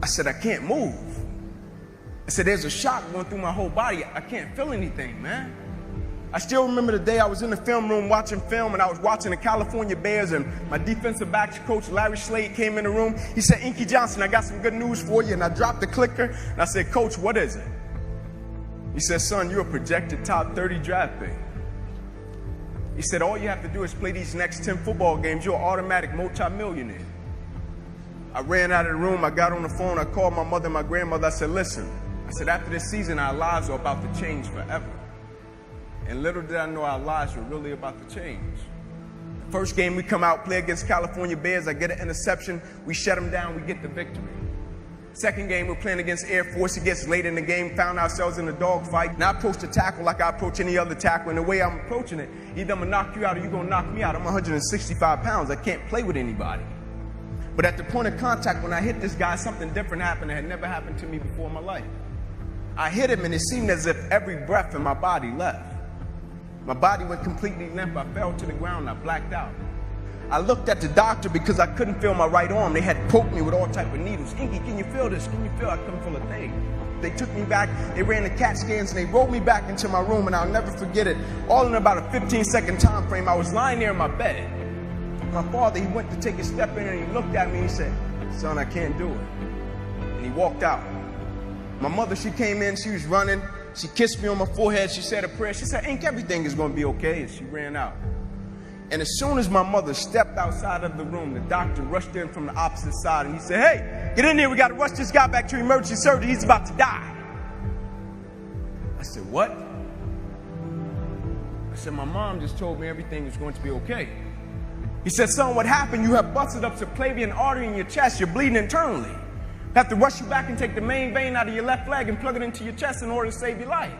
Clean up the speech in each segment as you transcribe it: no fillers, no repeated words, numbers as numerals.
I said, I can't move. I said, there's a shock going through my whole body. I can't feel anything, man. I still remember the day I was in the film room watching film, and I was watching the California Bears, and my defensive backs coach, Larry Slade, came in the room. He said, Inky Johnson, I got some good news for you. And I dropped the clicker, and I said, Coach, what is it? He said, son, you're a projected top 30 draft pick. He said, all you have to do is play these next 10 football games. You're an automatic multimillionaire. I ran out of the room. I got on the phone. I called my mother and my grandmother. I said, listen, I said, after this season, our lives are about to change forever. And little did I know our lives were really about to change. The first game we come out, play against California Bears. I get an interception. We shut them down. We get the victory. Second game, we're playing against Air Force. It gets late in the game, found ourselves in a dogfight. Now I approach the tackle like I approach any other tackle. And the way I'm approaching it, either I'm going to knock you out or you're going to knock me out. I'm 165 pounds. I can't play with anybody. But at the point of contact, when I hit this guy, something different happened that had never happened to me before in my life. I hit him, and it seemed as if every breath in my body left. My body went completely limp. I fell to the ground. I blacked out. I looked at the doctor because I couldn't feel my right arm. They had poked me with all type of needles. Inky, can you feel this? Can you feel? I couldn't feel a thing. They took me back. They ran the CAT scans, and they rolled me back into my room, and I'll never forget it. All in about a 15-second time frame, I was lying there in my bed. My father, he went to take a step in, and he looked at me, and he said, son, I can't do it. And he walked out. My mother, she came in. She was running. She kissed me on my forehead. She said a prayer. She said, Ink, everything is going to be okay. And she ran out. And as soon as my mother stepped outside of the room, the doctor rushed in from the opposite side. And he said, hey, get in there. We got to rush this guy back to emergency surgery. He's about to die. I said, what? I said, my mom just told me everything was going to be okay. He said, son, what happened? You have busted up subclavian artery in your chest. You're bleeding internally. Have to rush you back and take the main vein out of your left leg and plug it into your chest in order to save your life.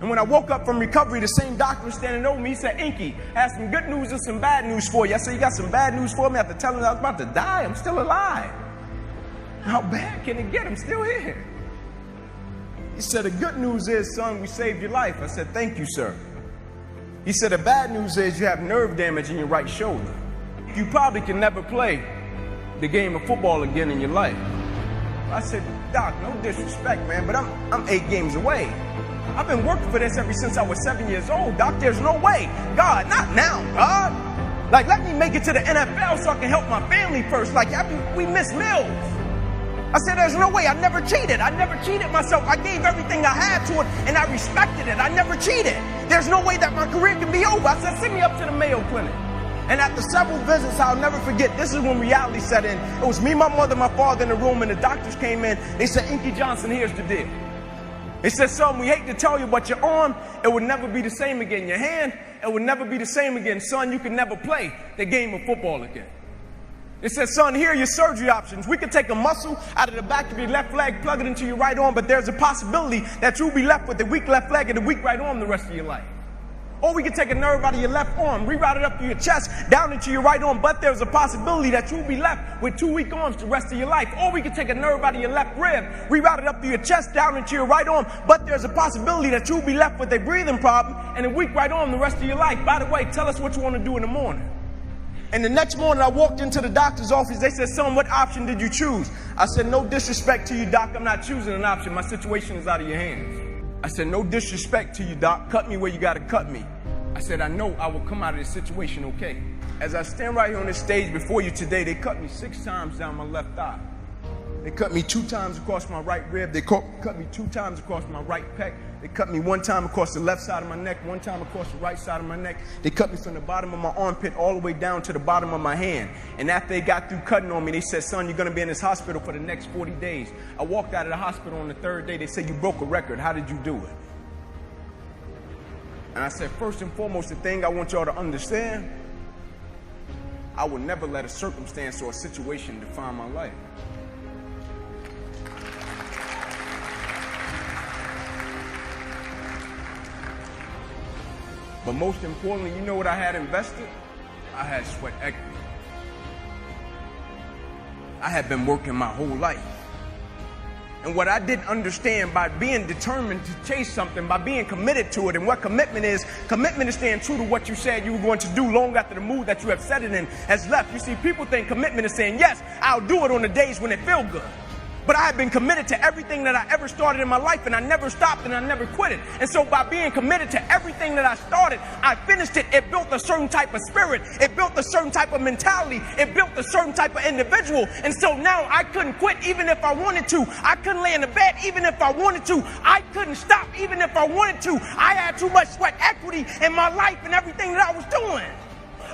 And when I woke up from recovery, the same doctor was standing over me. He said, Inky, I have some good news and some bad news for you. I said, you got some bad news for me? After telling him I was about to die, I'm still alive. How bad can it get? I'm still here. He said, the good news is, son, we saved your life. I said, thank you, sir. He said, the bad news is you have nerve damage in your right shoulder. You probably can never play the game of football again in your life. I said, Doc, no disrespect, man, but I'm 8 games away. I've been working for this ever since I was 7 years old. Doc, there's no way. God, not now, God. Like, let me make it to the NFL so I can help my family first. Like, we miss meals. I said, there's no way. I never cheated. I never cheated myself. I gave everything I had to it, and I respected it. I never cheated. There's no way that my career can be over. I said, send me up to the Mayo Clinic. And after several visits, I'll never forget, this is when reality set in. It was me, my mother, my father in the room, and the doctors came in. They said, Inky Johnson, here's the deal. They said, son, we hate to tell you, but your arm, it would never be the same again. Your hand, it would never be the same again. Son, you can never play the game of football again. They said, son, here are your surgery options. We could take a muscle out of the back of your left leg, plug it into your right arm, but there's a possibility that you'll be left with a weak left leg and a weak right arm the rest of your life. Or we can take a nerve out of your left arm, reroute it up to your chest, down into your right arm, but there's a possibility that you'll be left with 2 weak arms the rest of your life. Or we can take a nerve out of your left rib, reroute it up to your chest, down into your right arm, but there's a possibility that you'll be left with a breathing problem and a weak right arm the rest of your life. By the way, tell us what you want to do in the morning. And the next morning, I walked into the doctor's office. They said, son, what option did you choose? I said, no disrespect to you, doc. I'm not choosing an option. My situation is out of your hands. I said, no disrespect to you, doc. Cut me where you got to cut me. I said, I know I will come out of this situation okay. As I stand right here on this stage before you today, they cut me 6 times down my left thigh. They cut me 2 times across my right rib. They cut me 2 times across my right pec. They cut me 1 time across the left side of my neck, 1 time across the right side of my neck. They cut me from the bottom of my armpit all the way down to the bottom of my hand. And after they got through cutting on me, they said, son, you're going to be in this hospital for the next 40 days. I walked out of the hospital on the 3rd day. They said, you broke a record. How did you do it? And I said, first and foremost, the thing I want y'all to understand, I will never let a circumstance or a situation define my life. But most importantly, you know what I had invested? I had sweat equity. I had been working my whole life. And what I didn't understand, by being determined to chase something, by being committed to it, and what commitment is staying true to what you said you were going to do long after the mood that you have set it in has left. You see, people think commitment is saying, yes, I'll do it on the days when it feels good. But I had been committed to everything that I ever started in my life, and I never stopped and I never quit it. And so by being committed to everything that I started, I finished it. It built a certain type of spirit. It built a certain type of mentality. It built a certain type of individual. And so now I couldn't quit even if I wanted to. I couldn't lay in the bed even if I wanted to. I couldn't stop even if I wanted to. I had too much sweat equity in my life and everything that I was doing.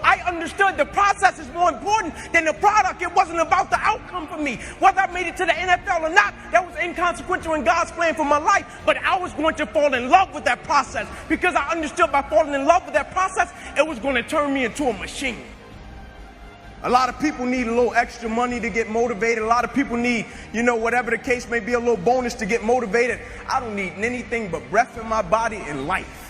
I understood the process is more important than the product. It wasn't about the outcome for me. Whether I made it to the NFL or not, that was inconsequential in God's plan for my life. But I was going to fall in love with that process because I understood by falling in love with that process, it was going to turn me into a machine. A lot of people need a little extra money to get motivated. A lot of people need, whatever the case may be, a little bonus to get motivated. I don't need anything but breath in my body and life.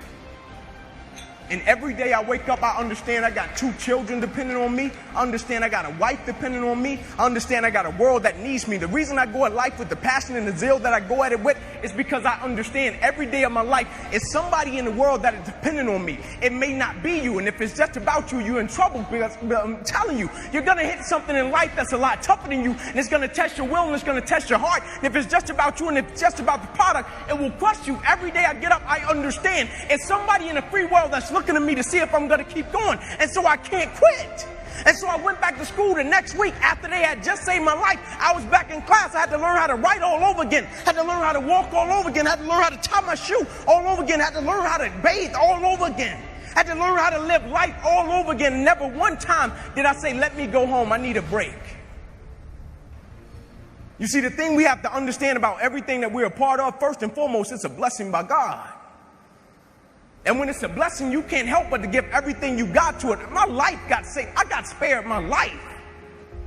And every day I wake up, I understand I got 2 children depending on me. I understand I got a wife depending on me. I understand I got a world that needs me. The reason I go at life with the passion and the zeal that I go at it with is because I understand every day of my life is somebody in the world that is dependent on me. It may not be you, and if it's just about you, you're in trouble because I'm telling you, you're going to hit something in life that's a lot tougher than you, and it's going to test your will and it's going to test your heart. And if it's just about you and if it's just about the product, it will crush you. Every day I get up, I understand it's somebody in the free world that's looking at me to see if I'm going to keep going. And so I can't quit. And so I went back to school the next week after they had just saved my life. I was back in class. I had to learn how to write all over again. Had to learn how to walk all over again. Had to learn how to tie my shoe all over again. Had to learn how to bathe all over again. Had to learn how to live life all over again. Never one time did I say, let me go home. I need a break. You see, the thing we have to understand about everything that we're a part of, first and foremost, it's a blessing by God. And when it's a blessing, you can't help but to give everything you got to it. My life got saved. I got spared my life.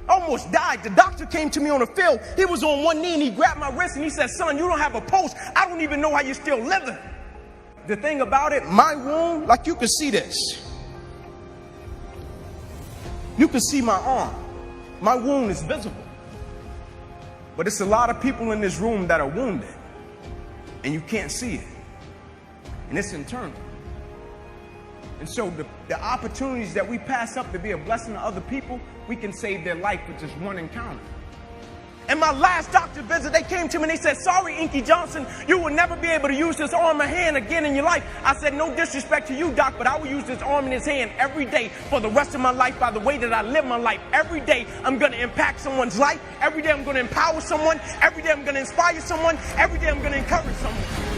Almost died. The doctor came to me on the field. He was on one knee and he grabbed my wrist and he said, son, you don't have a pulse. I don't even know how you're still living. The thing about it, my wound, like you can see this. You can see my arm. My wound is visible. But it's a lot of people in this room that are wounded and you can't see it. And it's internal. And so the opportunities that we pass up to be a blessing to other people, we can save their life with just one encounter. In my last doctor visit, they came to me and they said, sorry, Inky Johnson, you will never be able to use this arm and hand again in your life. I said, no disrespect to you, doc, but I will use this arm and this hand every day for the rest of my life by the way that I live my life. Every day I'm going to impact someone's life. Every day I'm going to empower someone. Every day I'm going to inspire someone. Every day I'm going to encourage someone.